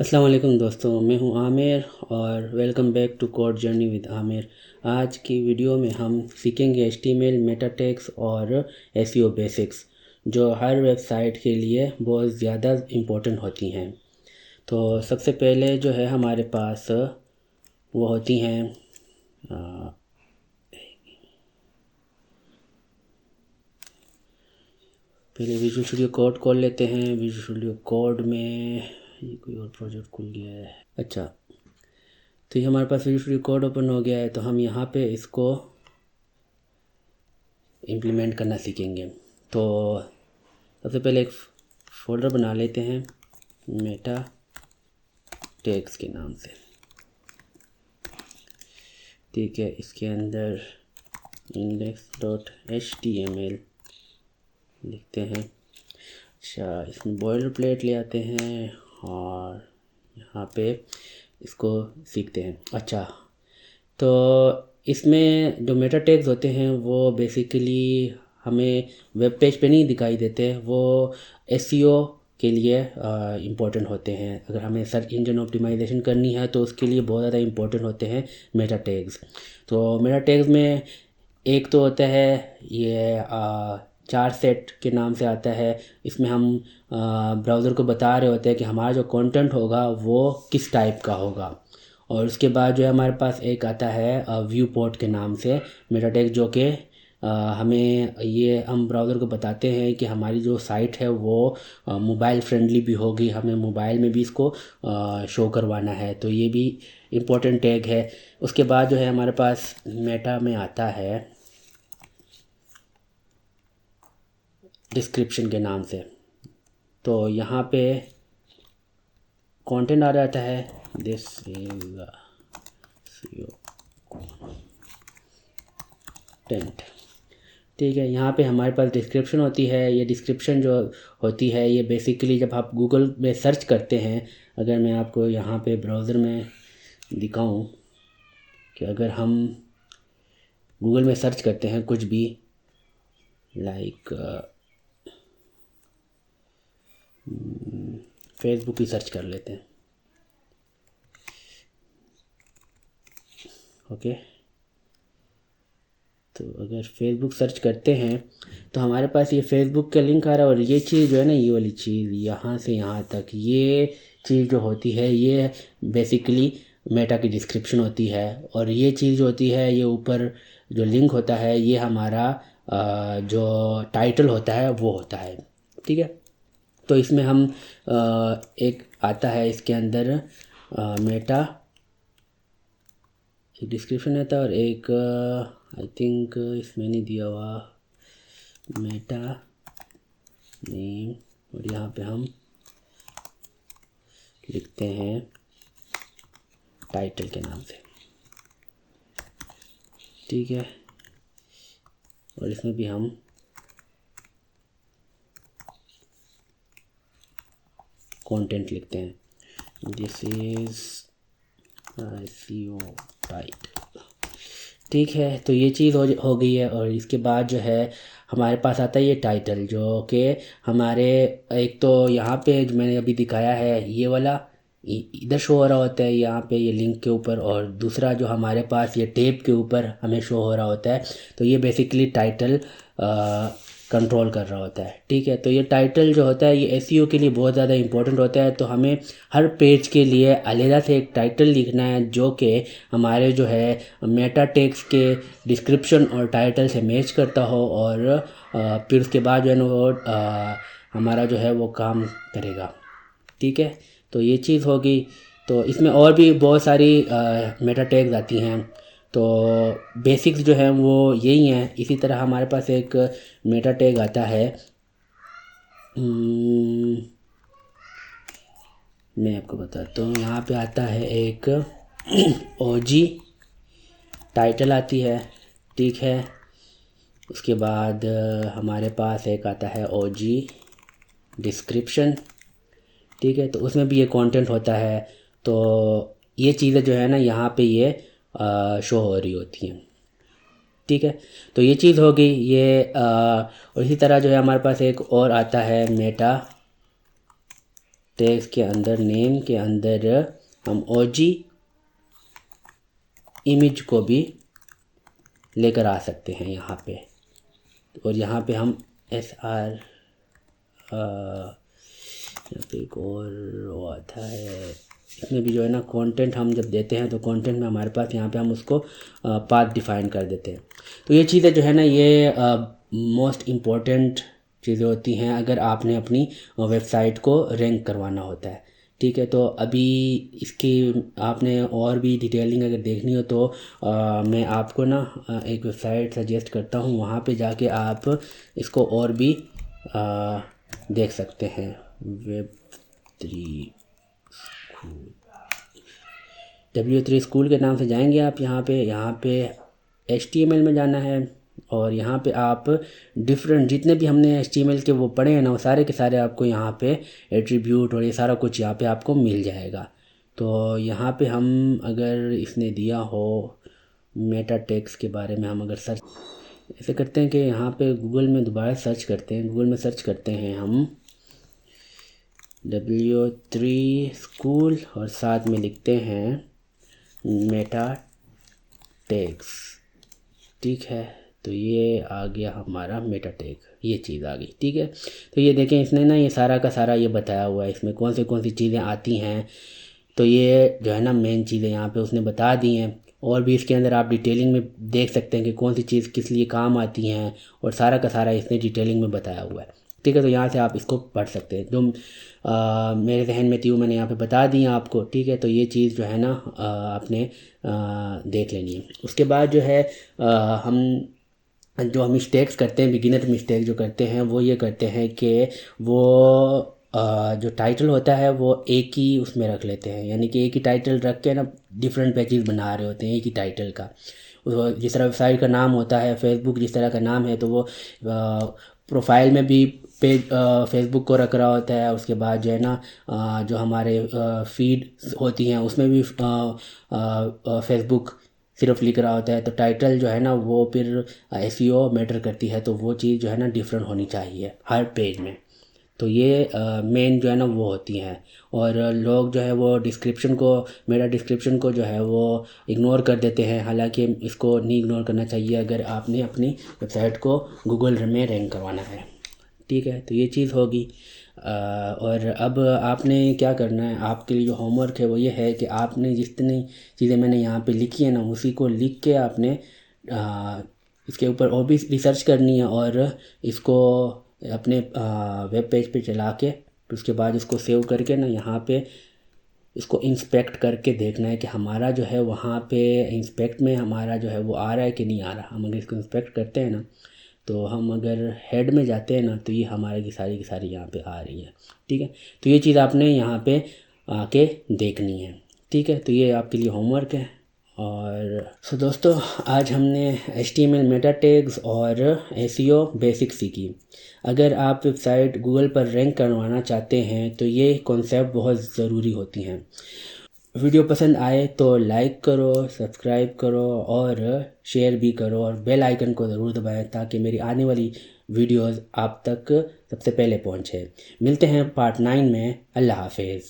अस्सलाम वालेकुम दोस्तों, मैं हूं आमिर और welcome back to code journey with Aamir. आज की वीडियो में हम सीखेंगे एचटीएमएल, मेटा टैग्स और एसईओ बेसिक्स, जो हर वेबसाइट के लिए बहुत ज़्यादा इम्पोर्टेंट होती हैं। तो सबसे पहले जो है हमारे पास वो होती हैं पहले विजुअल स्टूडियो कोड खोल लेते हैं। विजुअल स्टूडियो कोड में ये कोई और प्रोजेक्ट खुल गया है। अच्छा, तो ये हमारे पास विजुअल स्टूडियो कोड ओपन हो गया है। तो हम यहाँ पे इसको इम्प्लीमेंट करना सीखेंगे। तो सबसे पहले एक फ़ोल्डर बना लेते हैं मेटा टैग्स के नाम से। ठीक है, इसके अंदर index.html लिखते हैं। अच्छा, इसमें बॉयलर प्लेट ले आते हैं और यहाँ पे इसको सीखते हैं। अच्छा, तो इसमें जो मेटा टैग्स होते हैं वो बेसिकली हमें वेब पेज पे नहीं दिखाई देते, वो एसईओ के लिए इम्पोर्टेंट होते हैं। अगर हमें सर्च इंजन ऑप्टिमाइजेशन करनी है तो उसके लिए बहुत ज़्यादा इम्पोर्टेंट होते हैं मेटा टैग्स। तो मेटा टैग्स में एक तो होता है ये चार सेट के नाम से आता है। इसमें हम ब्राउज़र को बता रहे होते हैं कि हमारा जो कंटेंट होगा वो किस टाइप का होगा। और उसके बाद जो है हमारे पास एक आता है व्यू पोर्ट के नाम से मेटा टैग, जो कि हमें ये हम ब्राउज़र को बताते हैं कि हमारी जो साइट है वो मोबाइल फ्रेंडली भी होगी, हमें मोबाइल में भी इसको शो करवाना है। तो ये भी इम्पोर्टेंट टैग है। उसके बाद जो है हमारे पास मेटा में आता है डिस्क्रिप्शन के नाम से। तो यहाँ पे कंटेंट आ जाता है दिस इज टेंट। ठीक है, यहाँ पे हमारे पास डिस्क्रिप्शन होती है। ये डिस्क्रिप्शन जो होती है ये बेसिकली जब आप गूगल में सर्च करते हैं, अगर मैं आपको यहाँ पे ब्राउज़र में दिखाऊं कि अगर हम गूगल में सर्च करते हैं कुछ भी लाइक फेसबुक ही सर्च कर लेते हैं। ओके, तो अगर फेसबुक सर्च करते हैं तो हमारे पास ये फेसबुक का लिंक आ रहा है। और ये चीज़ जो है ना, ये वाली चीज़ यहाँ से यहाँ तक ये चीज़ जो होती है ये बेसिकली मेटा की डिस्क्रिप्शन होती है। और ये चीज़ जो होती है ये ऊपर जो लिंक होता है ये हमारा जो टाइटल होता है वो होता है। ठीक है, तो इसमें हम एक आता है इसके अंदर मेटा एक डिस्क्रिप्शन आता है और एक आई थिंक इसमें नहीं दिया हुआ मेटा नेम, और यहाँ पे हम लिखते हैं टाइटल के नाम से। ठीक है, और इसमें भी हम कंटेंट लिखते हैं दिस इज एसईओ टाइटल। ठीक है, तो ये चीज़ हो गई है। और इसके बाद जो है हमारे पास आता है ये टाइटल, जो कि हमारे एक तो यहाँ पे जो मैंने अभी दिखाया है ये वाला इधर शो हो रहा होता है यहाँ पे ये लिंक के ऊपर, और दूसरा जो हमारे पास ये टैब के ऊपर हमें शो हो रहा होता है। तो ये बेसिकली टाइटल कंट्रोल कर रहा होता है। ठीक है, तो ये टाइटल जो होता है ये एसईओ के लिए बहुत ज़्यादा इंपॉर्टेंट होता है। तो हमें हर पेज के लिए अलहदा से एक टाइटल लिखना है जो कि हमारे जो है मेटा टैग्स के डिस्क्रिप्शन और टाइटल से मैच करता हो, और फिर उसके बाद जो है ना वो हमारा जो है वो काम करेगा। ठीक है, तो ये चीज़ होगी। तो इसमें और भी बहुत सारी मेटा टैग्स आती हैं। तो बेसिक्स जो हैं वो यही हैं। इसी तरह हमारे पास एक मेटा टैग आता है, मैं आपको बताता हूँ। यहाँ पे आता है एक ओजी टाइटल आती है। ठीक है, उसके बाद हमारे पास एक आता है ओजी डिस्क्रिप्शन। ठीक है, तो उसमें भी ये कंटेंट होता है। तो ये चीज़ें जो है ना यहाँ पे ये शो हो रही होती हैं। ठीक है, तो ये चीज़ हो गई ये और इसी तरह जो है हमारे पास एक और आता है मेटा टैग्स के अंदर नेम के अंदर हम ओजी इमेज को भी लेकर आ सकते हैं यहाँ पे। और यहाँ पे हम SR यहाँ पे एक और आता है, इसमें भी जो है ना कंटेंट हम जब देते हैं तो कंटेंट में हमारे पास यहाँ पे हम उसको पाथ डिफाइन कर देते हैं। तो ये चीज़ें जो है ना ये मोस्ट इम्पॉर्टेंट चीज़ें होती हैं अगर आपने अपनी वेबसाइट को रैंक करवाना होता है। ठीक है, तो अभी इसकी आपने और भी डिटेलिंग अगर देखनी हो तो मैं आपको ना एक वेबसाइट सजेस्ट करता हूँ, वहाँ पे जाके आप इसको और भी देख सकते हैं। W3 स्कूल के नाम से जाएंगे आप। यहाँ पे HTML में जाना है और यहाँ पे आप डिफरेंट जितने भी हमने HTML के वो पढ़े हैं ना वो सारे के सारे आपको यहाँ पे एट्रीब्यूट और ये सारा कुछ यहाँ पे आपको मिल जाएगा। तो यहाँ पे हम अगर इसने दिया हो मेटा टैग्स के बारे में, हम अगर सर्च ऐसे करते हैं कि यहाँ पे गूगल में दोबारा सर्च करते हैं, गूगल में सर्च करते हैं हम W3 स्कूल और साथ में लिखते हैं मेटा टैग्स। ठीक है, तो ये आ गया हमारा मेटा टैग, ये चीज़ आ गई। ठीक है, तो ये देखें इसने ना ये सारा का सारा ये बताया हुआ है इसमें कौन सी चीज़ें आती हैं। तो ये जो है ना मेन चीज़ें यहाँ पे उसने बता दी हैं। और भी इसके अंदर आप डिटेलिंग में देख सकते हैं कि कौन सी चीज़ किस लिए काम आती हैं और सारा का सारा इसने डिटेलिंग में बताया हुआ है। ठीक है, तो यहाँ से आप इसको पढ़ सकते हैं। जो मेरे जहन में थी वो मैंने यहाँ पे बता दी आपको। ठीक है, तो ये चीज़ जो है ना आपने देख लेनी है। उसके बाद जो है हम जो मिस्टेक्स करते हैं, बिगिनर मिस्टेक जो करते हैं वो ये करते हैं कि वो जो टाइटल होता है वो एक ही उसमें रख लेते हैं, यानी कि एक ही टाइटल रख के ना डिफरेंट पेजेस बना रहे होते हैं एक ही टाइटल का। जिस तरह वेबसाइट का नाम होता है, फेसबुक जिस तरह का नाम है, तो वो प्रोफाइल में भी पेज फेसबुक को रख रहा होता है। उसके बाद जो है ना जो हमारे फीड होती हैं उसमें भी फेसबुक सिर्फ लिख रहा होता है। तो टाइटल जो है ना वो फिर SEO मैटर करती है, तो वो चीज़ जो है ना डिफरेंट होनी चाहिए हर पेज में। तो ये मेन जो है ना वो होती हैं। और लोग जो है वो मेरा डिस्क्रिप्शन को जो है वो इग्नोर कर देते हैं, हालांकि इसको नहीं इग्नोर करना चाहिए अगर आपने अपनी वेबसाइट को गूगल में रैंक करवाना है। ठीक है, तो ये चीज़ होगी। और अब आपने क्या करना है, आपके लिए जो होमवर्क है वो ये है कि आपने जितनी चीज़ें मैंने यहाँ पे लिखी है ना उसी को लिख के आपने इसके ऊपर और भी रिसर्च करनी है और इसको अपने वेब पेज पे चला के फिर उसके बाद इसको सेव करके ना यहाँ पे इसको इंस्पेक्ट करके देखना है कि हमारा जो है वहाँ पे इंस्पेक्ट में हमारा जो है वो आ रहा है कि नहीं आ रहा। हम अगर इसको इंस्पेक्ट करते हैं ना तो हम अगर हेड में जाते हैं ना तो ये हमारे की सारी यहाँ पे आ रही है। ठीक है, तो ये चीज़ आपने यहाँ पे आके देखनी है। ठीक है, तो ये आपके लिए होमवर्क है। और दोस्तों आज हमने HTML मेटा टैग्स और SEO बेसिक सीखी। अगर आप वेबसाइट गूगल पर रैंक करवाना चाहते हैं तो ये कॉन्सेप्ट बहुत ज़रूरी होती हैं। वीडियो पसंद आए तो लाइक करो, सब्सक्राइब करो और शेयर भी करो और बेल आइकन को ज़रूर दबाएं ताकि मेरी आने वाली वीडियोस आप तक सबसे पहले पहुंचे। मिलते हैं पार्ट 9 में। अल्लाह हाफिज़।